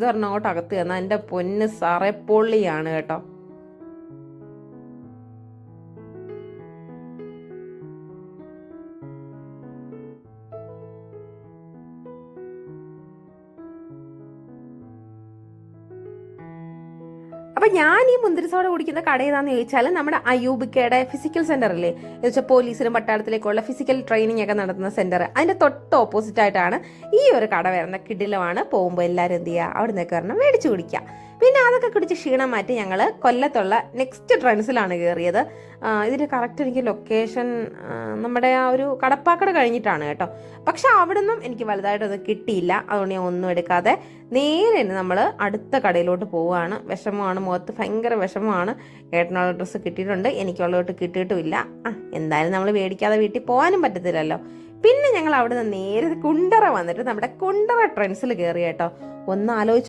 ഇത് പറഞ്ഞ അങ്ങോട്ട് അകത്ത് ചെന്നാൽ എൻ്റെ പൊന്ന് സാറേ പൊള്ളിയാണ് കേട്ടോ. അപ്പം ഞാൻ ഈ മുന്തിരി സോഡ കുടിക്കുന്ന കട ഏതാണെന്ന് ചോദിച്ചാൽ നമ്മുടെ അയൂബിക്കയുടെ ഫിസിക്കൽ സെന്റർ അല്ലേ, എന്ന് വെച്ചാൽ പോലീസിനും പട്ടാളത്തിലേക്കുള്ള ഫിസിക്കൽ ട്രെയിനിങ് ഒക്കെ നടത്തുന്ന സെന്റർ, അതിന്റെ തൊട്ട് ഓപ്പോസിറ്റ് ആയിട്ടാണ് ഈ ഒരു കട വരുന്ന. കിടിലമാണ്. പോകുമ്പോൾ എല്ലാവരും എന്ത് ചെയ്യുക, അവിടെ നിന്നൊക്കെ ഒരെണ്ണം മേടിച്ചു കുടിക്കുക. പിന്നെ അതൊക്കെ കുടിച്ച് ക്ഷീണം മാറ്റി ഞങ്ങൾ കൊല്ലത്തുള്ള നെക്സ്റ്റ് ട്രെൻഡ്സിലാണ് കയറിയത്. ഇതിൻ്റെ കറക്റ്റ് എനിക്ക് ലൊക്കേഷൻ നമ്മുടെ ആ ഒരു കടപ്പാക്കട കഴിഞ്ഞിട്ടാണ് കേട്ടോ. പക്ഷെ അവിടെ നിന്നും എനിക്ക് വലുതായിട്ടൊന്നും കിട്ടിയില്ല. അതുകൊണ്ട് ഞാൻ ഒന്നും എടുക്കാതെ നേരെ നമ്മൾ അടുത്ത കടയിലോട്ട് പോവുകയാണ്. വിഷമമാണ്, മുഖത്ത് ഭയങ്കര വിഷമമാണ്. ഏട്ടനുള്ള ഡ്രസ്സ് കിട്ടിയിട്ടുണ്ട്, എനിക്കുള്ളതൊട്ട് കിട്ടിയിട്ടുമില്ല. എന്തായാലും നമ്മൾ മേടിക്കാതെ വീട്ടിൽ പോകാനും പറ്റത്തില്ലല്ലോ. പിന്നെ ഞങ്ങൾ അവിടെ നിന്ന് നേരെ കുണ്ടറ വന്നിട്ട് നമ്മുടെ കുണ്ടറ ട്രെൻഡ്സിൽ കയറി കേട്ടോ. ഒന്ന് ആലോചിച്ച്